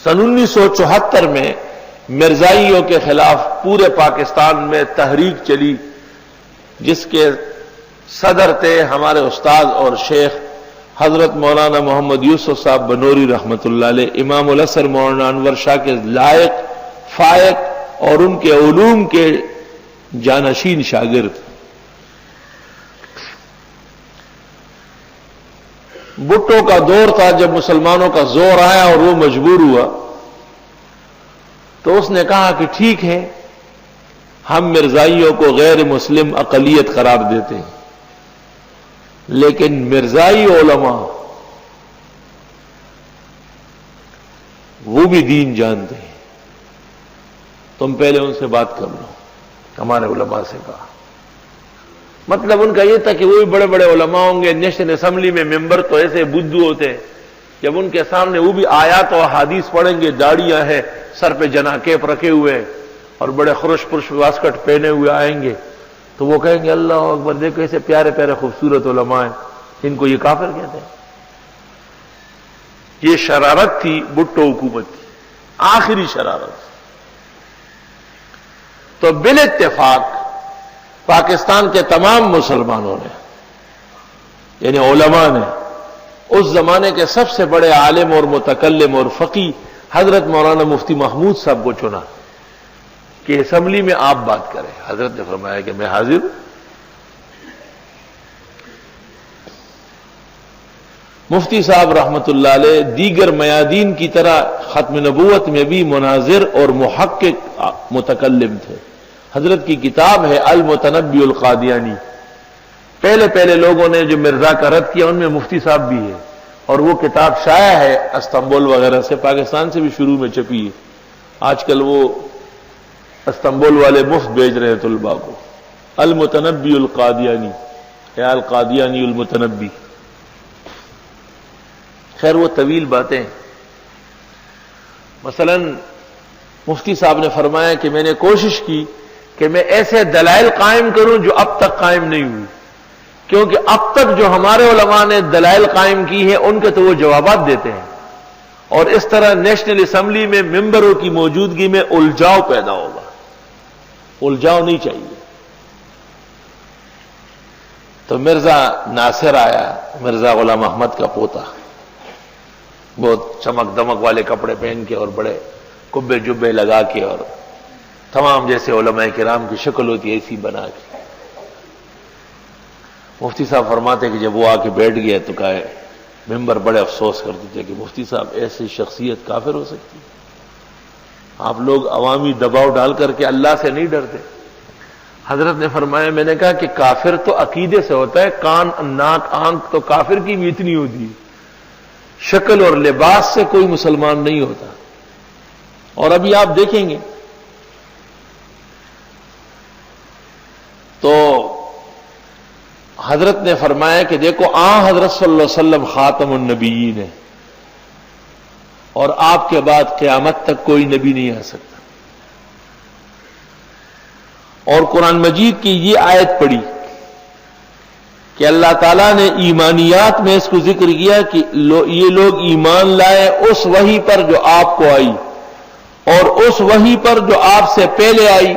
سن 1974 میں مرزائیوں کے خلاف پورے پاکستان میں تحریک چلی، جس کے صدر تھے ہمارے استاد اور شیخ حضرت مولانا محمد یوسف صاحب بنوری رحمۃ اللہ علیہ، امام الازہر مولانا انور شاہ کے لائق، فائق اور ان کے علوم کے جانشین شاگرد۔ بھٹو کا دور تھا جب مسلمانوں کا زور آیا اور وہ مجبور ہوا، تو اس نے کہا کہ ٹھیک ہے، ہم مرزائیوں کو غیر مسلم اقلیت قرار دیتے ہیں، لیکن مرزائی علماء وہ بھی دین جانتے ہیں، تم پہلے ان سے بات کر لو۔ ہمارے علماء سے کہا، مطلب ان کا یہ تھا کہ وہ بھی بڑے بڑے علماء ہوں گے، نیشنل اسمبلی میں ممبر تو ایسے بدھو ہوتے ہیں، جب ان کے سامنے وہ بھی آیات و احادیث پڑھیں گے، داڑیاں ہیں، سر پہ جناکیپ رکھے ہوئے اور بڑے خرش پرش واسکٹ پہنے ہوئے آئیں گے، تو وہ کہیں گے اللہ اکبر، دیکھو ایسے پیارے پیارے خوبصورت علماء ہیں، ان کو یہ کافر کہتے ہیں۔ یہ شرارت تھی بھٹو حکومت کی، آخری شرارت۔ تو بالاتفاق پاکستان کے تمام مسلمانوں نے، یعنی علماء نے، اس زمانے کے سب سے بڑے عالم اور متکلم اور فقی حضرت مولانا مفتی محمود صاحب کو چنا کہ اسمبلی میں آپ بات کریں۔ حضرت نے فرمایا کہ میں حاضر ہوں۔ مفتی صاحب رحمت اللہ علیہ دیگر میادین کی طرح ختم نبوت میں بھی مناظر اور محقق متکلم تھے۔ حضرت کی کتاب ہے المتنبی القادیانی، پہلے لوگوں نے جو مرزا کا رد کیا ان میں مفتی صاحب بھی ہے، اور وہ کتاب شائع ہے استنبول وغیرہ سے، پاکستان سے بھی شروع میں چھپی ہے، آج کل وہ استنبول والے مفت بھیج رہے ہیں طلباء کو۔ المتنبی القادیانی یا القادیانی المتنبی، خیر وہ طویل باتیں۔ مثلا مفتی صاحب نے فرمایا کہ میں نے کوشش کی کہ میں ایسے دلائل قائم کروں جو اب تک قائم نہیں ہوئی، کیونکہ اب تک جو ہمارے علماء نے دلائل قائم کی ہیں ان کے تو وہ جوابات دیتے ہیں، اور اس طرح نیشنل اسمبلی میں ممبروں کی موجودگی میں الجھاؤ پیدا ہوگا، الجھاؤ نہیں چاہیے۔ تو مرزا ناصر آیا، مرزا غلام احمد کا پوتا، بہت چمک دمک والے کپڑے پہن کے اور بڑے کبے جبے لگا کے، اور تمام جیسے علماء کرام کی شکل ہوتی ہے ایسی بنا کے۔ مفتی صاحب فرماتے کہ جب وہ آ کے بیٹھ گیا تو کہا، ممبر بڑے افسوس کرتے تھے کہ مفتی صاحب ایسی شخصیت کافر ہو سکتی ہے، آپ لوگ عوامی دباؤ ڈال کر کے اللہ سے نہیں ڈرتے۔ حضرت نے فرمایا، میں نے کہا کہ کافر تو عقیدے سے ہوتا ہے، کان ناک آنکھ تو کافر کی بھی اتنی ہوتی ہے، شکل اور لباس سے کوئی مسلمان نہیں ہوتا۔ اور ابھی آپ دیکھیں گے تو حضرت نے فرمایا کہ دیکھو حضرت صلی اللہ علیہ وسلم خاتم النبیین ہے، اور آپ کے بعد قیامت تک کوئی نبی نہیں آ سکتا۔ اور قرآن مجید کی یہ آیت پڑھی کہ اللہ تعالیٰ نے ایمانیات میں اس کو ذکر کیا کہ یہ لوگ ایمان لائے اس وحی پر جو آپ کو آئی، اور اس وحی پر جو آپ سے پہلے آئی۔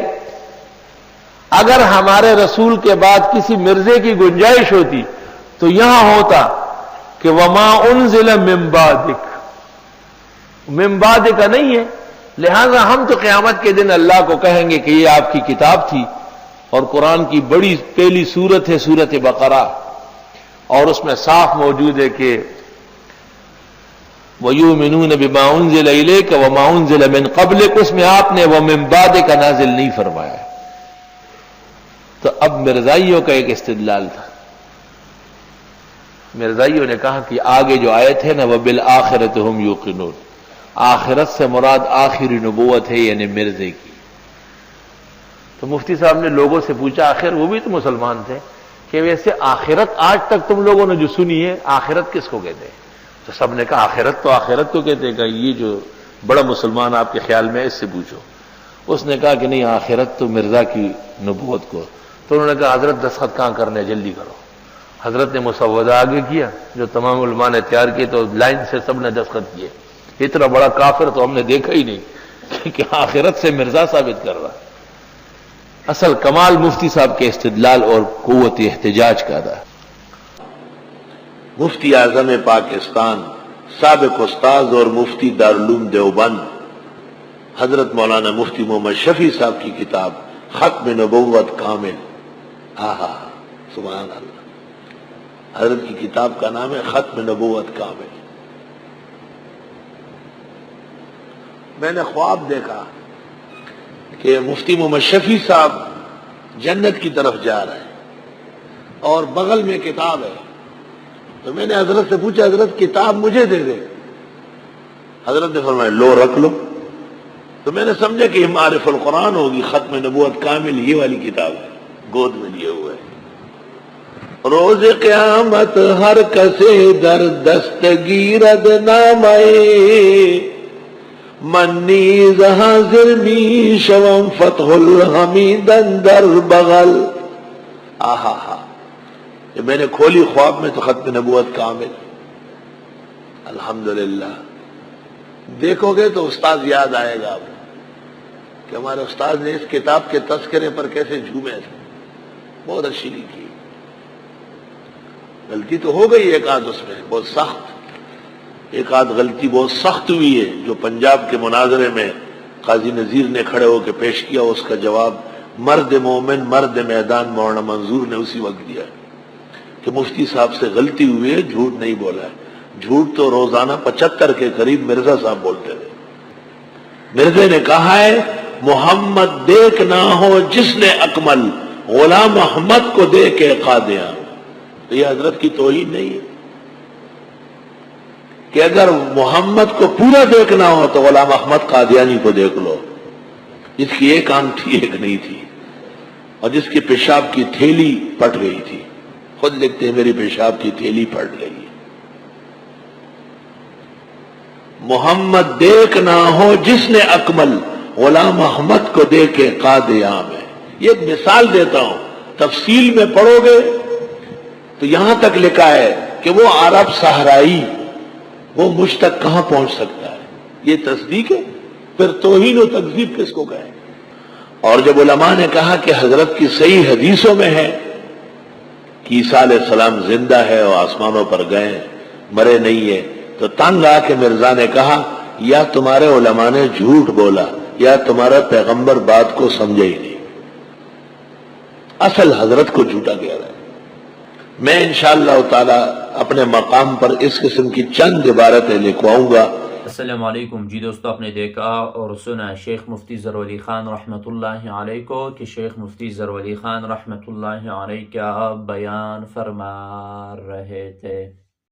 اگر ہمارے رسول کے بعد کسی مرزے کی گنجائش ہوتی تو یہاں ہوتا کہ وما انزل من بعدک، من بعدک نہیں ہے، لہذا ہم تو قیامت کے دن اللہ کو کہیں گے کہ یہ آپ کی کتاب تھی، اور قرآن کی بڑی پہلی سورت ہے سورت بقرہ، اور اس میں صاف موجود ہے کہ وَيُؤْمِنُونَ بِمَا أُنزِلَ إِلَيْكَ وَمَا أُنزِلَ مِن قَبْلِكَ، اس میں آپ نے وَمِن بَعْدِكَ نازل نہیں فرمایا۔ تو اب مرزائیوں کا ایک استدلال تھا، مرزائیوں نے کہا کہ آگے جو آیت ہے نا وَبِالْآخِرَةِ هُمْ يُوقِنُونَ، آخرت سے مراد آخری نبوت ہے، یعنی مرزے کی۔ تو مفتی صاحب نے لوگوں سے پوچھا، آخر وہ بھی تو مسلمان تھے، کہ ویسے آخرت آج تک تم لوگوں نے جو سنی ہے آخرت کس کو کہتے ہیں؟ تو سب نے کہا آخرت تو آخرت کو کہتے ہیں۔ کہ یہ جو بڑا مسلمان آپ کے خیال میں، اس سے پوچھو۔ اس نے کہا کہ نہیں، آخرت تو مرزا کی نبوت کو۔ تو انہوں نے کہا حضرت دستخط کہاں کرنے، جلدی کرو۔ حضرت نے مسودہ آگے کیا جو تمام علماء نے تیار کیے، تو لائن سے سب نے دستخط کیے اتنا بڑا کافر تو ہم نے دیکھا ہی نہیں کہ آخرت سے مرزا ثابت کر رہا. اصل کمال مفتی صاحب کے استدلال اور قوت احتجاج کا تھا. مفتی اعظم پاکستان سابق استاذ اور مفتی دارالعلوم دیوبند حضرت مولانا مفتی محمد شفیع صاحب کی کتاب ختم نبوت کامل. سبحان اللہ. حضرت کی کتاب کا نام ہے ختم نبوت کامل. میں نے خواب دیکھا کہ مفتی محمد شفیع صاحب جنت کی طرف جا رہے ہیں اور بغل میں کتاب ہے. تو میں نے حضرت سے پوچھا حضرت کتاب مجھے دے دے. حضرت نے فرمایا لو رکھ لو. تو میں نے سمجھا کہ معرف القرآن ہوگی. ختم نبوت کامل یہ والی کتاب ہے, گود میں لیے ہوئے. روز قیامت ہر کسے در دستگیرد نامے من نیز حاضر می شوم فتح الحمیدن در بغل. میں نے کھولی خواب میں تو ختم نبوت کامل. الحمدللہ. دیکھو گے تو استاد یاد آئے گا آپ کہ ہمارے استاد نے اس کتاب کے تذکرے پر کیسے جھومے تھے. بہت اچھی لکھی. غلطی تو ہو گئی ایک آدھ اس میں بہت سخت, ایک آدھ غلطی بہت سخت ہوئی ہے جو پنجاب کے مناظرے میں قاضی نذیر نے کھڑے ہو کے پیش کیا. اس کا جواب مرد مومن مرد میدان مولانا منظور نے اسی وقت دیا کہ مفتی صاحب سے غلطی ہوئی ہے, جھوٹ نہیں بولا ہے. جھوٹ تو روزانہ 75 کے قریب مرزا صاحب بولتے تھے. مرزا نے کہا ہے محمد دیکھ نہ ہو جس نے اکمل غلام احمد کو دے کے قادیاں. تو یہ حضرت کی توہین نہیں ہے کہ اگر محمد کو پورا دیکھنا ہو تو غلام احمد قادیانی کو دیکھ لو, جس کی ایک آنکھ تھی ایک نہیں تھی اور جس کی پیشاب کی تھیلی پھٹ گئی تھی. خود لکھتے ہیں میری پیشاب کی تھیلی پھٹ گئی. محمد دیکھ نہ ہو جس نے اکمل غلام احمد کو دے کے قادیان ہے. یہ ایک مثال دیتا ہوں, تفصیل میں پڑھو گے تو یہاں تک لکھا ہے کہ وہ عرب صحرائی وہ مجھ تک کہاں پہنچ سکتا ہے. یہ تصدیق ہے. پھر توہین و تکذیب کس کو کہیں. اور جب علماء نے کہا کہ حضرت کی صحیح حدیثوں میں ہے کہ عیسیٰ علیہ السلام زندہ ہے اور آسمانوں پر گئے مرے نہیں ہے, تو تنگ آ کے مرزا نے کہا یا تمہارے علماء نے جھوٹ بولا یا تمہارا پیغمبر بات کو سمجھے ہی نہیں. اصل حضرت کو جھوٹا کہہ رہا ہے. میں انشاءاللہ تعالی اپنے مقام پر اس قسم کی چند عبارتیں لکھواؤں گا. السلام علیکم. جی دوستو, آپ نے دیکھا اور سنا شیخ مفتی ظہور علی خان رحمۃ اللہ علیہ کو کہ شیخ مفتی ظہور علی خان رحمۃ اللہ علیہ کیا بیان فرما رہے تھے.